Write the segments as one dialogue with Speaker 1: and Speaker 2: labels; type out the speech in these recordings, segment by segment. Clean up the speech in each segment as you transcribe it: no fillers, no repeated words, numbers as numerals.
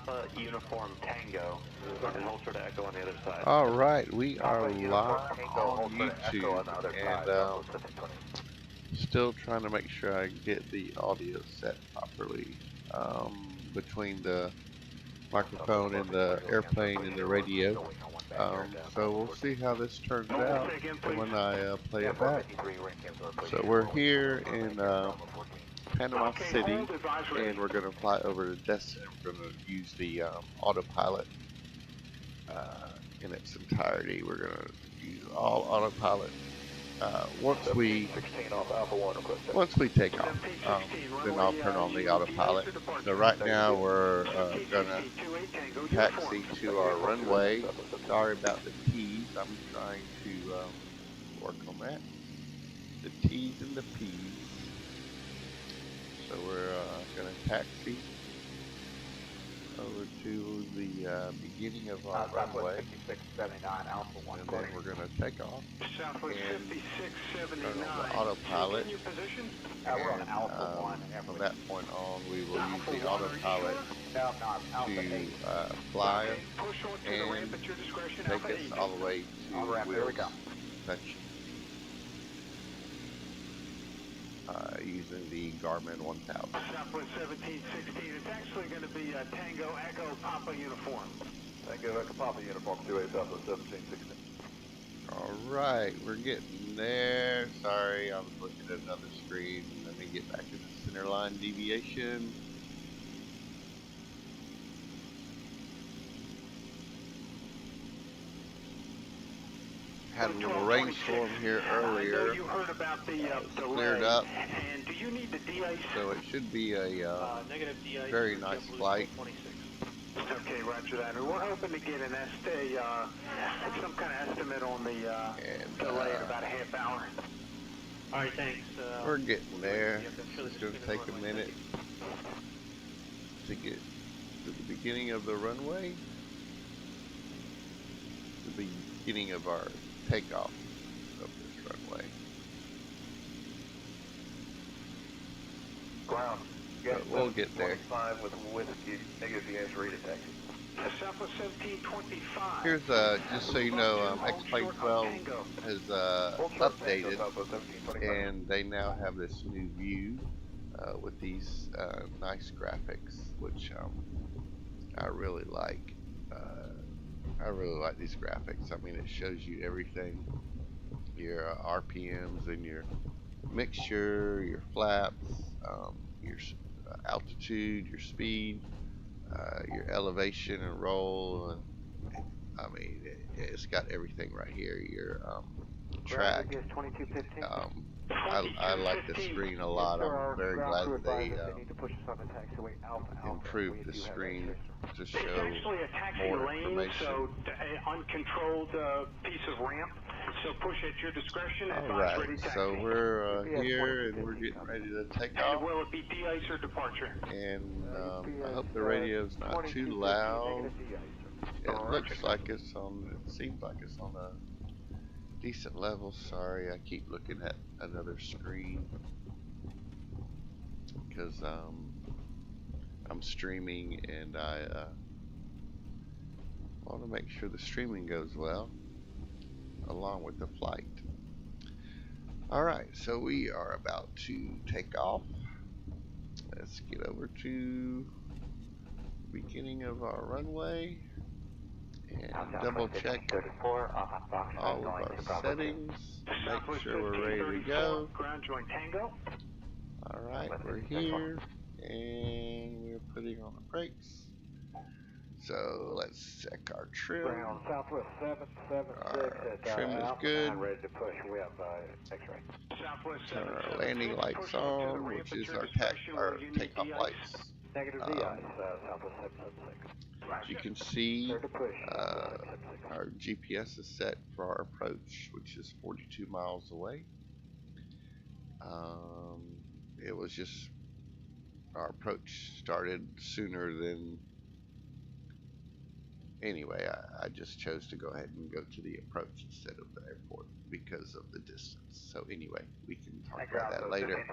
Speaker 1: Papa Uniform Tango, and hold for the echo on the other side.
Speaker 2: All right, we are
Speaker 3: Papa Uniform
Speaker 2: live
Speaker 3: Tango,
Speaker 2: on
Speaker 3: hold for the echo on the
Speaker 2: YouTube,
Speaker 3: other
Speaker 2: and
Speaker 3: side. Southwest 1720.
Speaker 2: still trying to make sure I get the audio set properly between the microphone and the airplane and the radio. So we'll see how this turns out when I play it back. So we're here in Panama City, and we're going to fly over to Destin. We're going to use the autopilot in its entirety. We're going to use all autopilot once we take off. Then I'll turn on the autopilot. So right now we're going to taxi to our runway. Sorry about the T's. I'm trying to work on that. The T's and the P's. So we're going to taxi over to the beginning of our runway, and then we're going to take off and turn on the autopilot, and from that point on we will use the autopilot to fly and take us all the way to wheels section using the Garmin 1000.
Speaker 3: Southwest 1716, it's actually going to be Tango Echo Papa Uniform. Tango Echo Papa Uniform, 28 Southwest 1716.
Speaker 2: Alright, we're getting there. Sorry, I was looking at another screen. Let me get back to the center line deviation. Had a little rainstorm here earlier.
Speaker 3: You heard about the
Speaker 2: cleared up,
Speaker 3: and do you need the de-ice?
Speaker 2: so it should be a very nice flight.
Speaker 3: Okay, roger that. We're hoping to get some kind of estimate on the delay in about a half hour.
Speaker 1: All right, thanks.
Speaker 2: We're getting there. It's going to take a minute to get to the beginning of the runway, the beginning of our takeoff of this runway.
Speaker 3: Ground.
Speaker 2: But we'll get there.
Speaker 3: With whiskey, negative de-ice rated taxi. Southwest 1725.
Speaker 2: Here's just so you know, X-Plane 12 has updated, and they now have this new view with these nice graphics, which I really like. I really like these graphics. I mean, it shows you everything, your RPMs and your mixture, your flaps, your altitude, your speed, your elevation and roll, and I mean, it's got everything right here. Your track. I like the screen a lot. I'm very glad that they improved the screen to show
Speaker 3: actually a taxi
Speaker 2: more
Speaker 3: lane,
Speaker 2: information.
Speaker 3: so uncontrolled piece of ramp. So push at your discretion.
Speaker 2: Alright, so we're here and we're getting ready to take off.
Speaker 3: And will it be de-ice or departure?
Speaker 2: And I hope the radio's not too loud. It looks like it's on, it seems like it's on a decent level. Sorry, I keep looking at another screen because I'm streaming, and I want to make sure the streaming goes well along with the flight. Alright, so we are about to take off. Let's get over to the beginning of our runway and double check all of our settings. Make sure we're ready to go.
Speaker 3: Ground join Tango.
Speaker 2: Alright, we're here and we're putting on the brakes. So let's check our trim.
Speaker 3: Ground Southwest 776.
Speaker 2: Our trim is good.
Speaker 3: Ready to push. We have X-ray. Southwest
Speaker 2: Turn our landing lights on, which is our takeoff lights.
Speaker 3: Negative de-ice. Southwest 776.
Speaker 2: As you can see, our GPS is set for our approach, which is 42 miles away. It was just, our approach started sooner than anyway, I just chose to go ahead and go to the approach instead of the airport because of the distance. So anyway, we can talk about that later.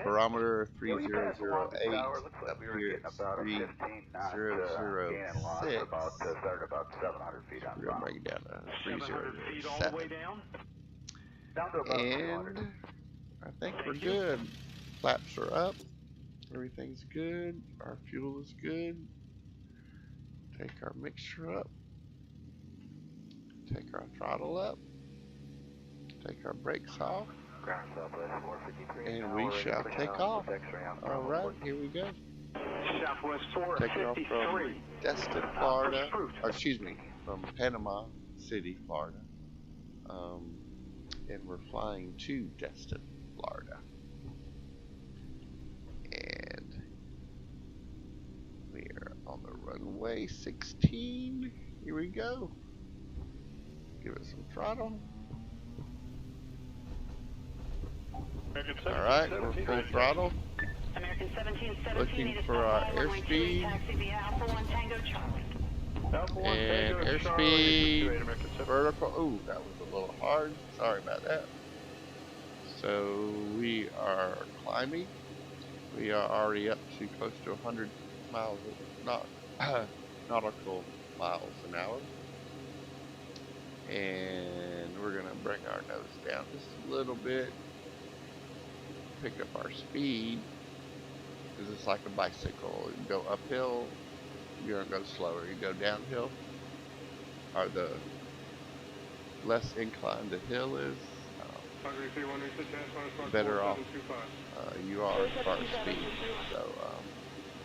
Speaker 2: Barometer 3008, up here it's 3006. We're going to bring it down to 3007. And I think we're good. Flaps are up. Everything's good. Our fuel is good. Take our mixture up. Take our throttle up. Take our brakes off. And we shall take off. Alright, here we go.
Speaker 3: Southwest
Speaker 2: Taking off
Speaker 3: 453.
Speaker 2: from Destin, Florida. Or excuse me, from Panama City, Florida. And we're flying to Destin, Florida. And we are on the runway 16. Here we go. Give it some throttle. Alright, we're full throttle. Looking for our airspeed. And airspeed vertical. Ooh, that was a little hard. Sorry about that. So we are climbing. We are already up to close to 100 miles, nautical miles an hour. And we're going to bring our nose down just a little bit. Pick up our speed. Because it's like a bicycle. You go uphill, you're going to go slower. You go downhill, or the less inclined the hill is, better off you are as far as speed. So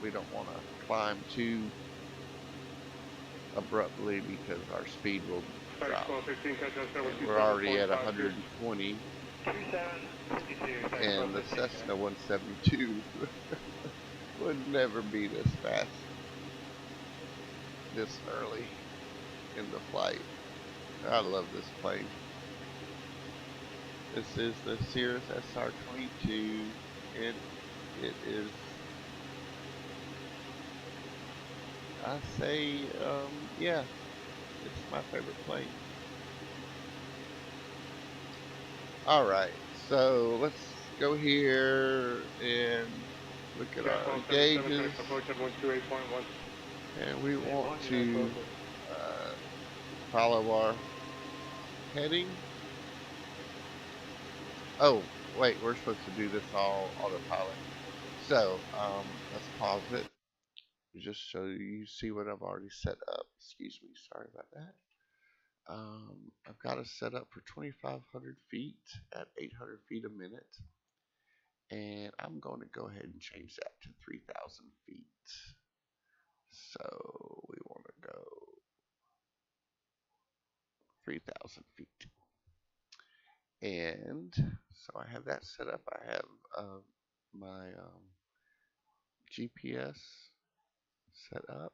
Speaker 2: we don't want to climb too abruptly because our speed will drop. And we're already at 120, and the Cessna 172 would never be this fast this early in the flight. I love this plane. This is the Cirrus SR22, and it is, I say, yeah, it's my favorite plane. Alright, so let's go here and look at our gauges. And we want to follow our heading. Oh, wait, we're supposed to do this all autopilot. So, let's pause it. Just so you see what I've already set up. Excuse me, sorry about that. I've got it set up for 2,500 feet at 800 feet a minute. And I'm going to go ahead and change that to 3,000 feet. So, we want to go 3,000 feet. And so I have that set up. I have my GPS set up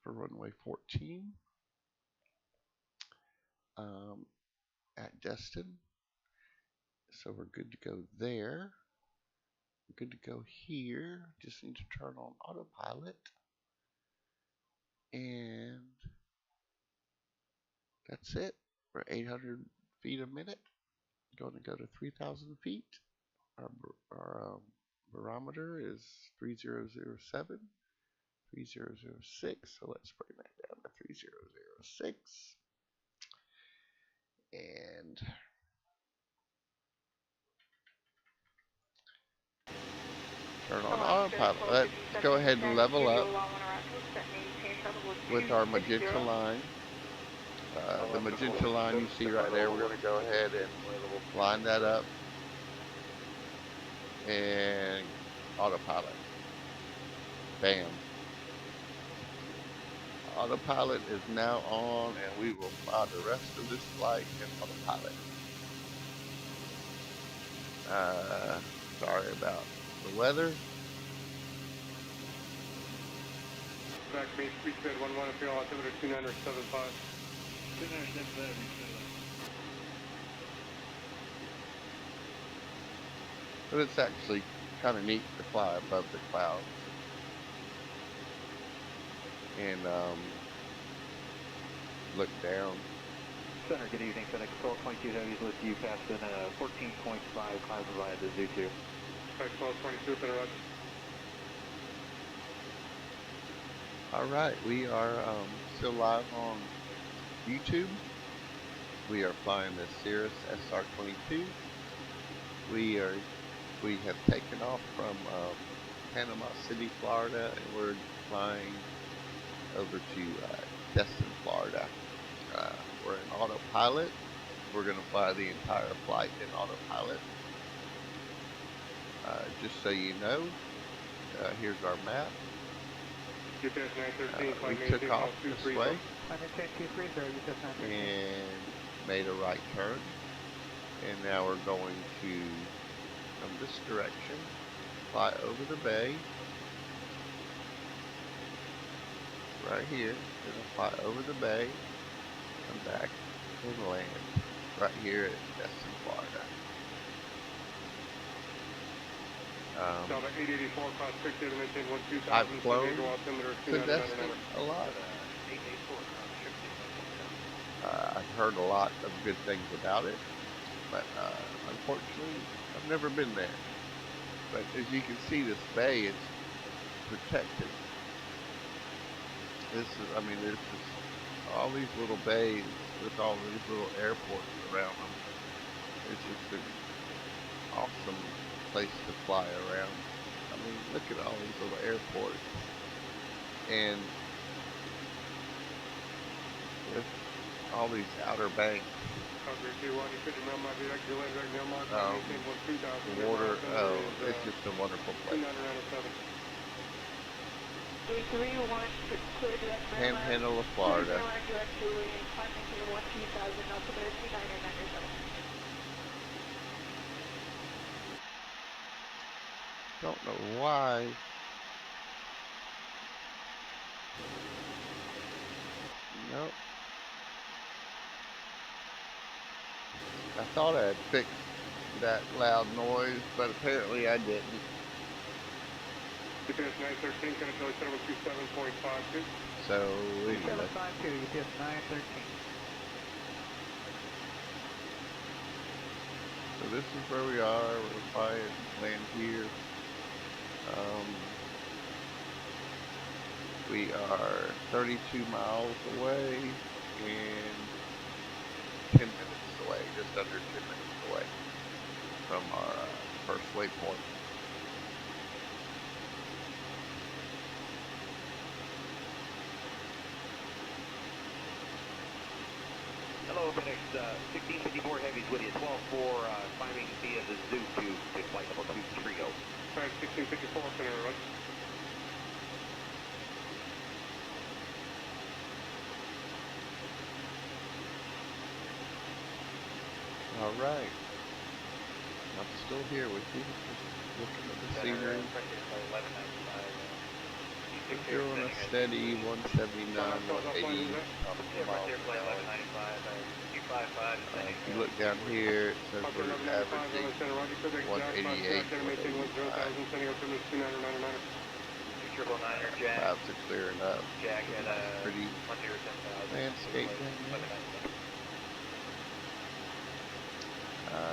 Speaker 2: for runway 14 at Destin. So we're good to go there. We're good to go here. Just need to turn on autopilot. And that's it. We're 800 feet a minute. Going to go to 3,000 feet. Our barometer is 3007, 3006. So let's bring that down to 3006. And turn on autopilot. Let's go ahead and level up with our magenta line. The magenta line you see right there, we're going to go ahead and line that up and autopilot. Bam. Autopilot is now on, and we will fly the rest of this flight in autopilot. Sorry about the weather.
Speaker 4: Back to me, speed 11, appeal altimeter 2975. 2975,
Speaker 2: But it's actually kind of neat to fly above the clouds. And look down.
Speaker 1: Center, good evening. FedEx 1222 Heavies with you, passing 14.5 classified to Zoo 2.
Speaker 4: FedEx 1222, center roger.
Speaker 2: Alright, we are still live on YouTube. We are flying the Cirrus SR22. We have taken off from Panama City, Florida, and we're flying over to Destin, Florida. We're in autopilot. We're going to fly the entire flight in autopilot. Just so you know, here's our map. We took off this way and made a right turn, and now we're going to, from this direction, fly over the bay, right here. We're going to fly over the bay, come back, and land right here at Destin, Florida. I've flown to Destin a lot. I've heard a lot of good things about it, but unfortunately, I've never been there. But as you can see, this bay is protected. This is, I mean, there's just all these little bays with all these little airports around them. It's just an awesome place to fly around. I mean, look at all these little airports. And with all these outer banks. The water, oh, it's just a wonderful place. Panhandle of Florida. Don't know why. Nope. I thought I had fixed that loud noise, but apparently I didn't.
Speaker 4: UPS 913, can I tell you 727.52?
Speaker 2: So, anyway.
Speaker 1: 752, UPS 913.
Speaker 2: So this is where we are. We're flying, land here. We are 32 miles away and 10 minutes away, just under 10 minutes away from our first waypoint.
Speaker 1: Hello, FedEx 1654 Heavies with you, 12-4, climbing via the Zoo 2 to flight level 230.
Speaker 4: Alright, 1654, center roger.
Speaker 2: Alright. I'm still here with you, just looking at the scenery. Doing a steady 179, 180 miles per hour. If you look down here, it says we're averaging 188, 185. Clouds are clearing up. Pretty landscape down there.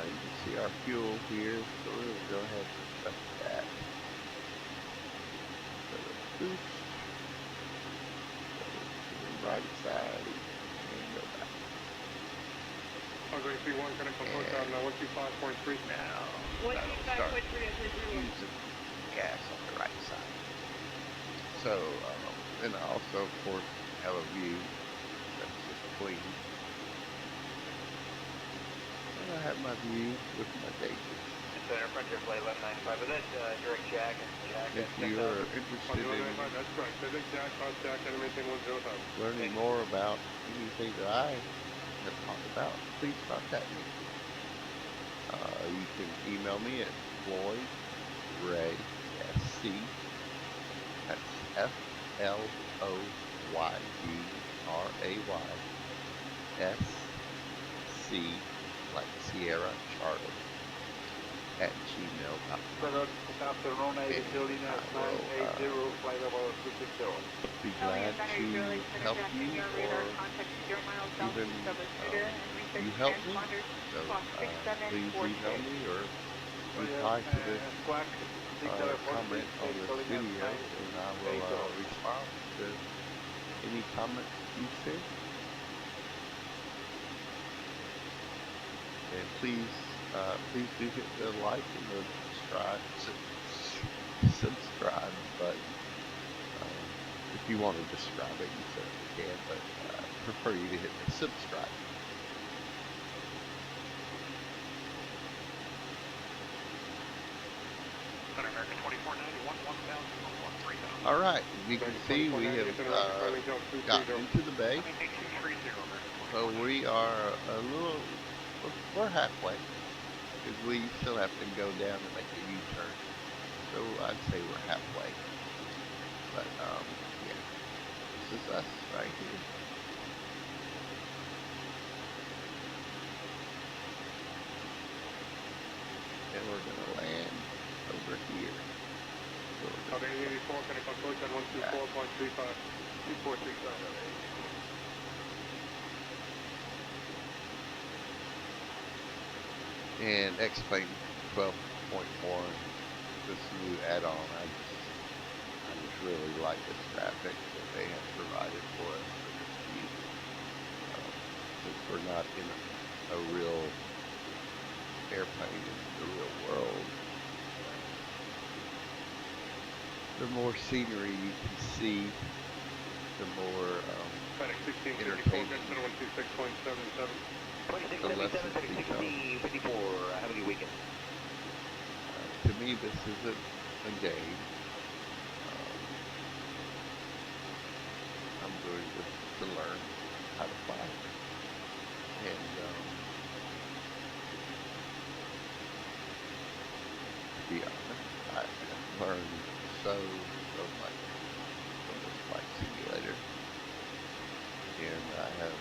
Speaker 2: You can see our fuel here, so we're going to go ahead and check that. So the boost, go to the right side, and go back.
Speaker 4: I'm going to see one connect on 4,000 now, 125.3.
Speaker 2: Now, that'll start using gas on the right side. So, and I also, of course, have a view that's just clean. I have my view with my gauges.
Speaker 1: Center Frontier Flight 1195, is that direct jack and jack?
Speaker 2: If you are interested in
Speaker 4: that's correct. FedEx jack, cross jack, and maintain 105.
Speaker 2: learning more about anything that I have talked about, please contact me. You can email me at Floyd Ray SC. That's FLOYDRAY SC, like Sierra Charlie, gmail.com.
Speaker 3: Good afternoon, Arizona 980, flight level 260.
Speaker 2: Be glad to help you, or even you help me. So please email me or reply to this comment on this video, and I will respond to any comments you send. And please do hit the like and the subscribe button. If you want to describe it, you certainly can, but I prefer you to hit the subscribe. All right, you can see we have gotten into the bay. So we are we're halfway, because we still have to go down and make a U-turn. So I'd say we're halfway. But yeah, this is us right here. And we're gonna land over here. So
Speaker 4: Okay, 84, can I approach at 124.35, 2465.
Speaker 2: And X-Plane 12.1, this new add-on, I just really like this graphic that they have provided for us for this view. Since we're not in a real airplane in the real world, the more scenery you can see, the more entertainment.
Speaker 1: 2677, 54. Have a good weekend.
Speaker 2: To me, this isn't a game. I'm doing this to learn how to fly. And to be honest, I have learned so much from this flight simulator. And I have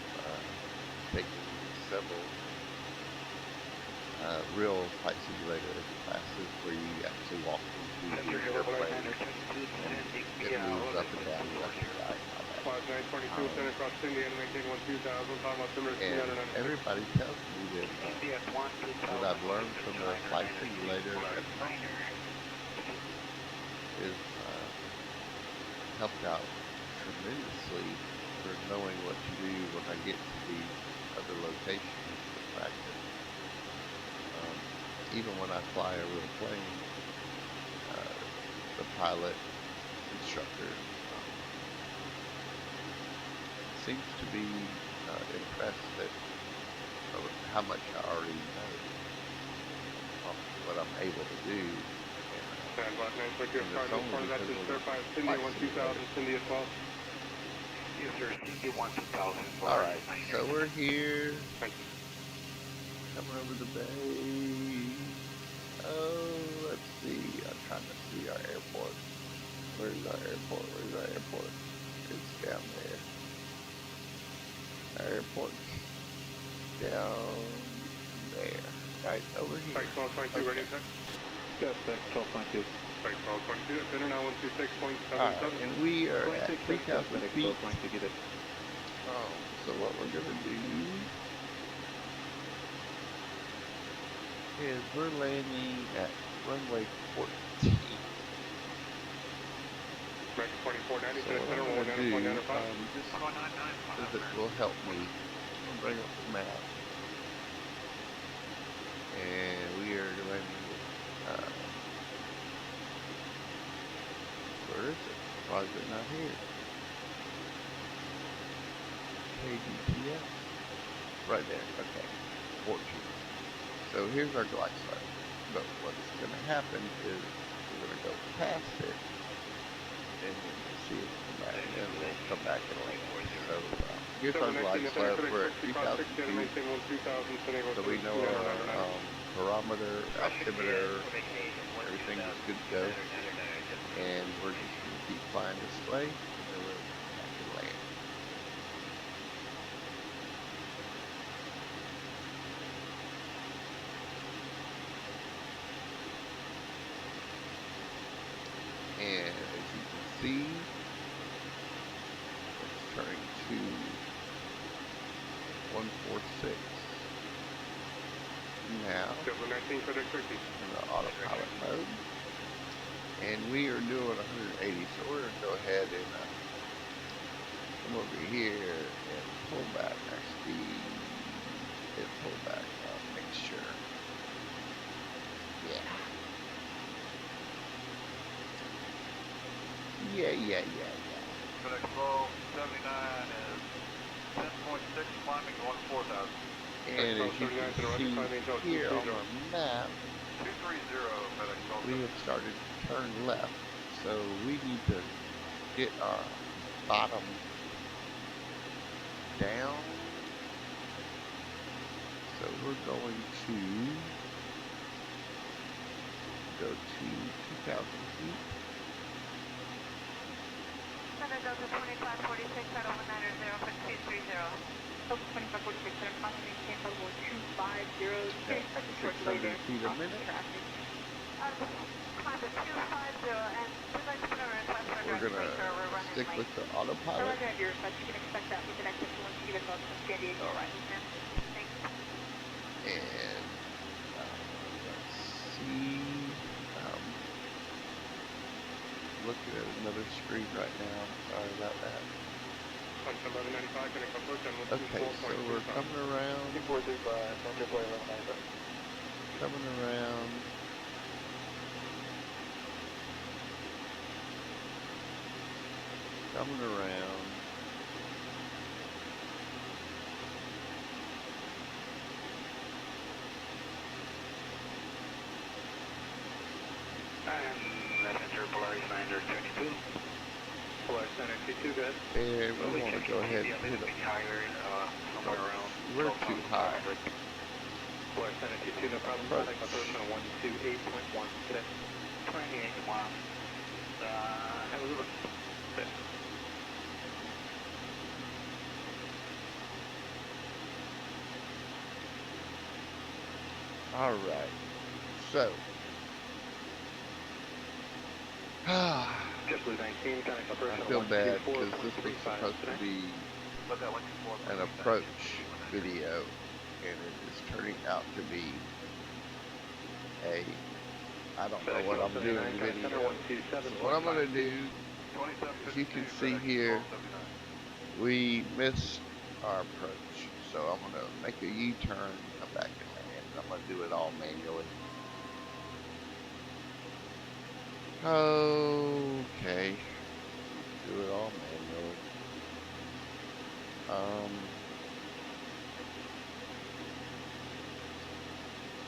Speaker 2: taken several real flight simulator classes where you actually walk into the airplane. It moves up and down left and right. And everybody tells me that what I've learned from the flight simulator is helped out tremendously for knowing what to do when I get to the other locations to practice. Even when I fly a real plane, the pilot instructor seems to be impressed at how much I already know, what I'm able to do. And it's only because of the flight simulator.
Speaker 1: Yes, sir. Cindy 1000.
Speaker 2: Alright, so we're here. Coming over the bay. Oh, let's see. I'm trying to see our airport. Where's our airport? Where's our airport? It's down there. Our airport's down there. Right over here.
Speaker 4: Right, 1222, ready, sir?
Speaker 3: Yes, sir, 1222.
Speaker 4: Right, 1222, center now 126.77.
Speaker 2: Alright, and we are at 3,000 feet.
Speaker 3: Get it.
Speaker 2: So what we're going to do is we're landing at runway 14.
Speaker 4: Right, 2490,
Speaker 2: So what
Speaker 4: center
Speaker 2: I'm going to do,
Speaker 4: 195.
Speaker 2: just because it will help me, I'll bring up the map. And we are landing where is it? Why is it not here? KDTS. Right there, okay. 14. So here's our glide slope. But what's going to happen is we're going to go past it, and we'll see it come back, and then we'll come back and land. So here's our glide slope. We're at 3,000 feet. So we know our barometer, altimeter, everything is good to go. And we're just going to keep flying this way, and then we'll come back and land. to 146 now
Speaker 4: Double 19 for the quickie.
Speaker 2: in the autopilot mode. And we are doing 180, so we're going to go ahead and come over here and pull back our speed and pull back make sure. Yeah.
Speaker 3: FedEx Flow 79 is 10.6, climbing to 14,000.
Speaker 2: And as you can see here on the map,
Speaker 3: 230 FedEx Flow.
Speaker 2: we have started to turn left, so we need to get our bottom down. So we're going to go to 2,000 feet.
Speaker 5: Go to 2546 out of 190 for 230. 2546 at a crossing Tampa 250. Expect a short delay there.
Speaker 2: 600 feet a minute.
Speaker 5: Climb to 250 and we'd like to put our request for
Speaker 2: We're going to stick with the autopilot.
Speaker 5: Roger at your request. You can expect that with an exit once you get above San Diego arrivals, ma'am. Thanks.
Speaker 2: And let's see. Looking at another screen right now. Sorry about that. Okay, so we're coming around. Coming around. Coming around.
Speaker 3: Polaris 922. Polaris 922, good.
Speaker 2: And we want to go ahead and hit them.
Speaker 3: Somewhere around.
Speaker 2: We're too high.
Speaker 3: Polaris 922, no problem. I think my first on 128.1 today. 28 miles. Have a little bit.
Speaker 2: All right. So. I feel bad because this was supposed to be an approach video, and it is turning out to be a I don't know what I'm doing video. So what I'm going to do, as you can see here, we missed our approach. So I'm going to make a U-turn, come back and land. I'm going to do it all manually. Okay, do it all manually.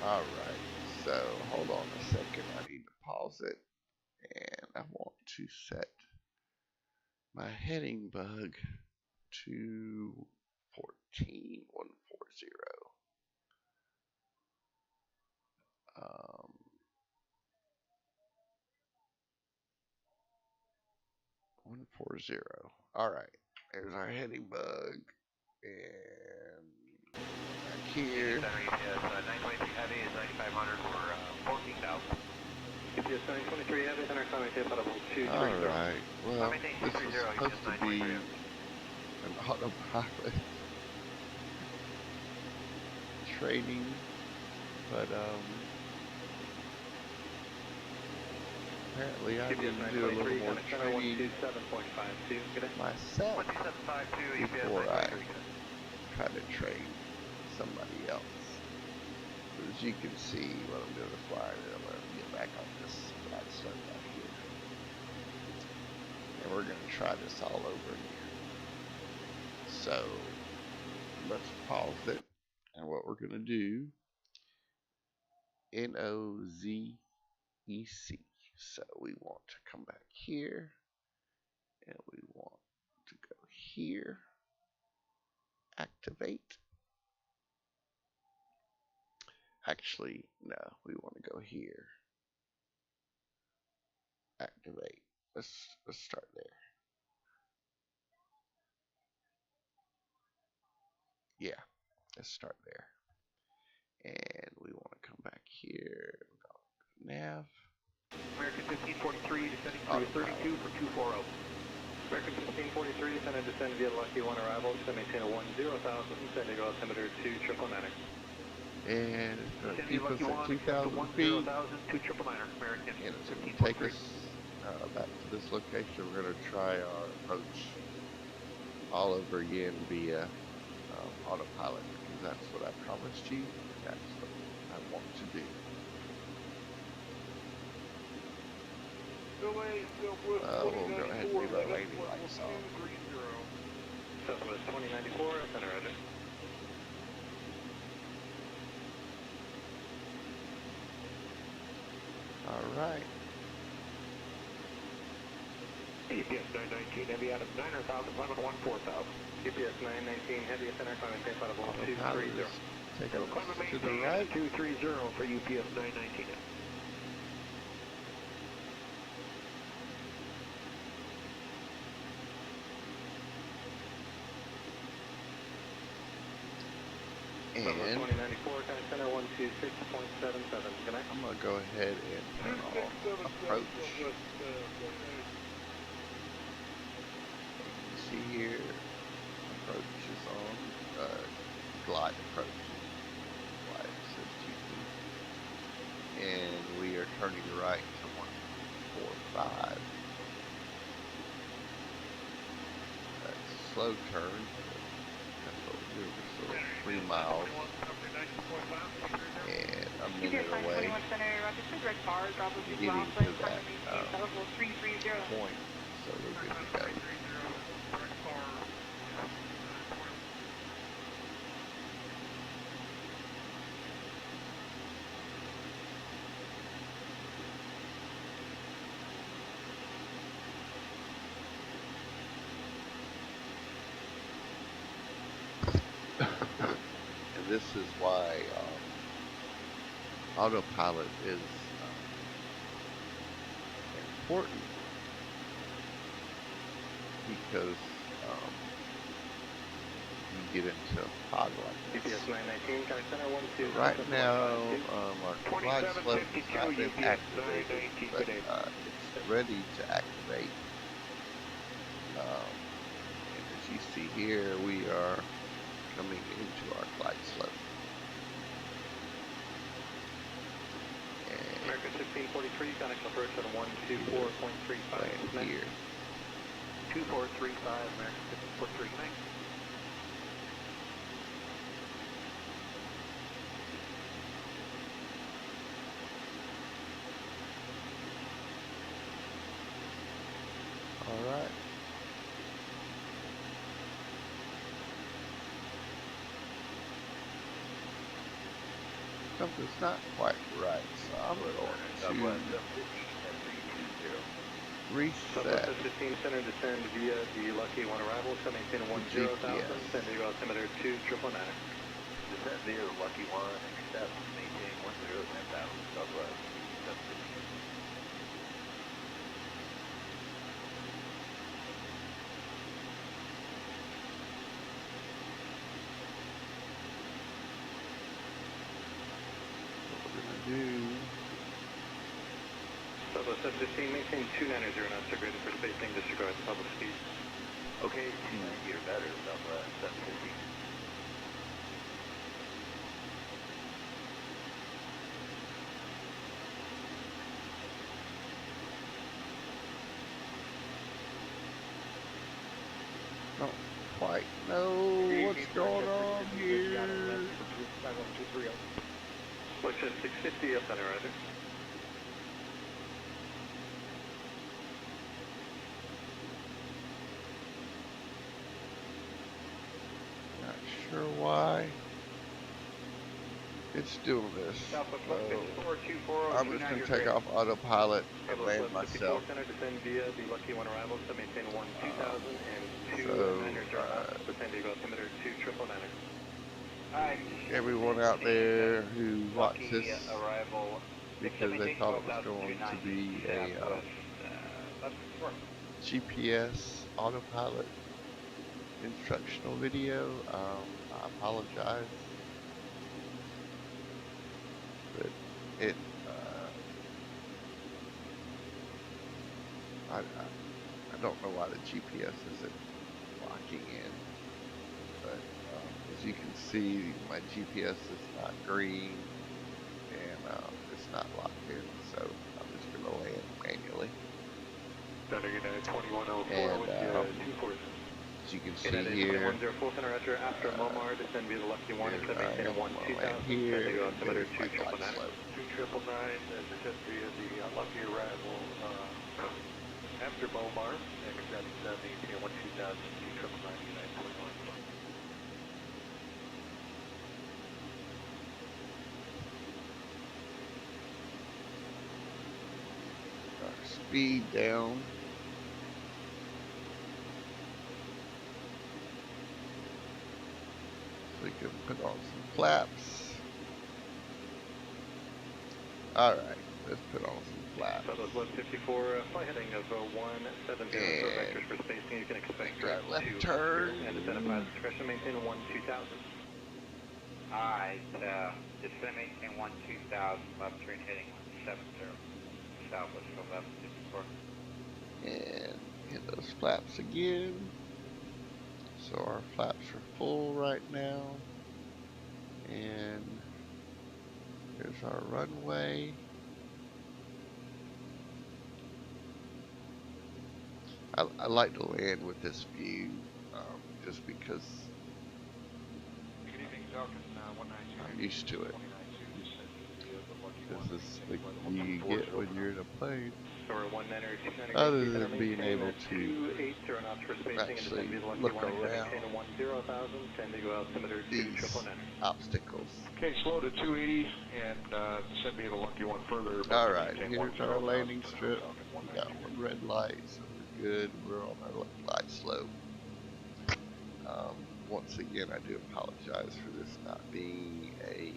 Speaker 2: Alright, so hold on a second, I need to pause it, and I want to set my heading bug to 14140. 140. Alright, there's our heading bug, and back here.
Speaker 3: 923 heavy is 9,500 for 14,000. UPS 923 heavy, center climbing tape out of 230.
Speaker 2: Alright, well, this is supposed to be an autopilot training, but apparently I need to do a little more training myself before I try to train somebody else. But as you can see, what I'm doing is flying, and I'm going to get back on this flat stuff back here. And we're going to try this all over again. So, let's pause it. And what we're going to do, NOZEC. So we want to come back here, and we want to go here, activate. Actually, no, we want to go here, activate. Let's start there. Yeah, let's start there. And we want to come back here, nav.
Speaker 1: American 1543 descending through 32 for 240.
Speaker 3: American 1543, San and descend via Lucky 1 arrival, so maintain a 10,000, San Diego altimeter 2,999.
Speaker 2: And it's going to
Speaker 1: Descend
Speaker 2: keep
Speaker 1: via
Speaker 2: us
Speaker 1: Lucky
Speaker 2: at
Speaker 1: 1,
Speaker 2: 2,000 feet.
Speaker 1: 10,000 to 999, American
Speaker 2: And it's going to take
Speaker 1: 1543.
Speaker 2: us back to this location. We're going to try our approach all over again via autopilot, because that's what I promised you. That's what I want to do. We'll go ahead and leave our landing lights on.
Speaker 3: Southwest 2094, center roger.
Speaker 2: Alright.
Speaker 1: KDTS 919, heavy out of 9,000, climb on 14,000.
Speaker 3: GPS 919, heavy center, climb and tape out of
Speaker 2: Autopilot
Speaker 3: 230.
Speaker 2: is taking
Speaker 1: So climb
Speaker 2: us
Speaker 1: and
Speaker 2: to the
Speaker 1: maintain
Speaker 2: right.
Speaker 1: 230 for UPS 919.
Speaker 2: And
Speaker 3: 2094, kind of center 126.77. Good night.
Speaker 2: I'm going to go ahead and turn off approach. See here, approach is on, glide approach. Glide says GP. And we are turning right to 145. That's a slow turn. That's what we're doing. Just a little 3 miles. And a minute away. Getting to that point. So we're good to go. And this is why autopilot is important, because you get into a pod like this.
Speaker 3: GPS 919, kind of center 12.
Speaker 2: Right now, our glide slope has not been activated, but it's ready to activate. And as you see here, we are coming into our glide slope. And
Speaker 3: American 1643, connection approach at 124.35.
Speaker 2: land here.
Speaker 1: 2435, American 1543. Thanks.
Speaker 2: All right. Something's not quite right, so I'm going to reset.
Speaker 3: Southwest 15 center, descend via the Lucky 1 arrival, so maintain 10,000, San Diego altimeter 2,999.
Speaker 1: Descend via Lucky 1, accept, maintain 10,000, Southwest.
Speaker 3: Southwest 15, maintain 290 knots, are graded for spacing, disregard the public speed.
Speaker 1: Okay, 290 or better, Southwest 750.
Speaker 2: Don't quite know what's going on here.
Speaker 3: Push at 650 up center, roger.
Speaker 2: Not sure why it's doing this. So I'm just going to take off autopilot and land myself.
Speaker 3: Center, descend via the Lucky 1 arrival, so maintain 12,000 and 2 San Diego altimeter 2,999.
Speaker 2: Everyone out there who watched this because they thought it was going to be a GPS autopilot instructional video, I apologize, but it don't know why the GPS isn't locking in, but as you can see, my GPS is not green, and it's not locked in, so I'm just going to land manually.
Speaker 3: Thunder United 2104
Speaker 2: And
Speaker 3: with you 240.
Speaker 2: as you can see
Speaker 3: United
Speaker 2: here,
Speaker 3: 2104 Center Roger after Momar, descend via the Lucky 1,
Speaker 2: here
Speaker 3: except
Speaker 2: I
Speaker 3: maintain
Speaker 2: am
Speaker 3: 1
Speaker 2: on my
Speaker 3: 2000,
Speaker 2: land here,
Speaker 3: send to go
Speaker 2: and
Speaker 3: altimeter
Speaker 2: there's my glide
Speaker 3: 2999.
Speaker 2: slope.
Speaker 3: 2999, descend via the Lucky arrival after Momar, and except maintain 1 2000, 2999, United 2104.
Speaker 2: Our speed down. We can put on some flaps. Alright, let's put on some flaps.
Speaker 3: So those 154, flight heading of 170, so vectors for spacing you can expect
Speaker 2: Make our
Speaker 3: right
Speaker 2: left
Speaker 3: to
Speaker 2: turn.
Speaker 3: and descend at pilot discretion, maintain 1 2000.
Speaker 1: Alright, descend maintain 1 2000, left turn heading 170, southwest from 1154.
Speaker 2: And hit those flaps again. So our flaps are full right now. And here's our runway. I like to land with this view, just because I'm used to it. This is the view you get when you're in a plane. Other than being able to actually look around these obstacles.
Speaker 6: Okay, slow to 280 and descend via the Lucky 1 further.
Speaker 2: Alright, here's our landing strip. We got one red light, so we're good. We're on our glide slope. Once again, I do apologize for this not being a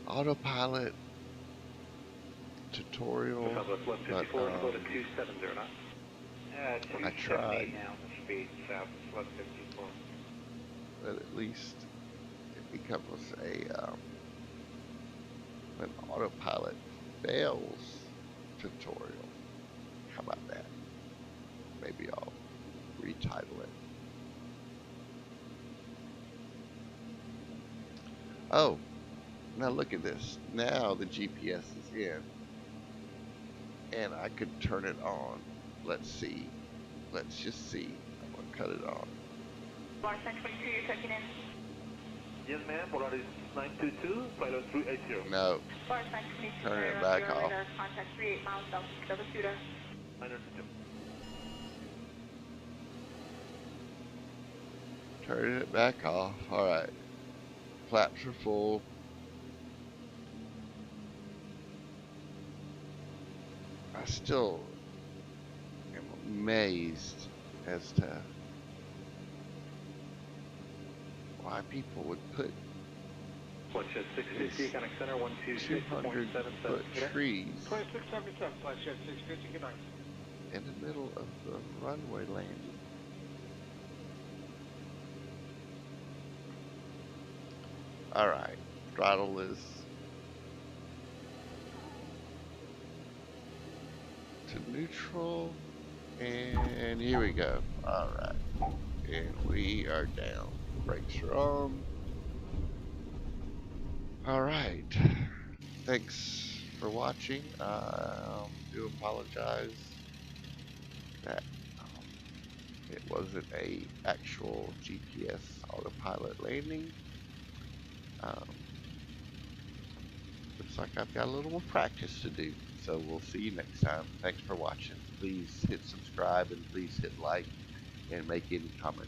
Speaker 2: autopilot tutorial, but I tried. But at least it becomes an autopilot fails tutorial. How about that? Maybe I'll retitle it. Oh, now look at this. Now the GPS is in, and I could turn it on. Let's see. Let's just see. I'm gonna cut it on.
Speaker 5: Bar 22, you're checking in.
Speaker 1: Yes, ma'am. Polaris 922, pilot 380.
Speaker 2: No.
Speaker 5: Bar 22,
Speaker 2: Turn it back off.
Speaker 5: Contact 38 miles south, double shooter.
Speaker 1: 922.
Speaker 2: Turn it back off. Alright. Flaps are full. I still am amazed as to why people would put 200-foot trees
Speaker 6: 2677, flash jet 650, good night.
Speaker 2: in the middle of the runway landing. Alright, throttle is to neutral, and here we go. Alright, and we are down. Brakes are on. Alright, thanks for watching. I do apologize that it wasn't a actual GPS autopilot landing. Looks like I've got a little more practice to do, so we'll see you next time. Thanks for watching. Please hit subscribe and please hit like and make any comments.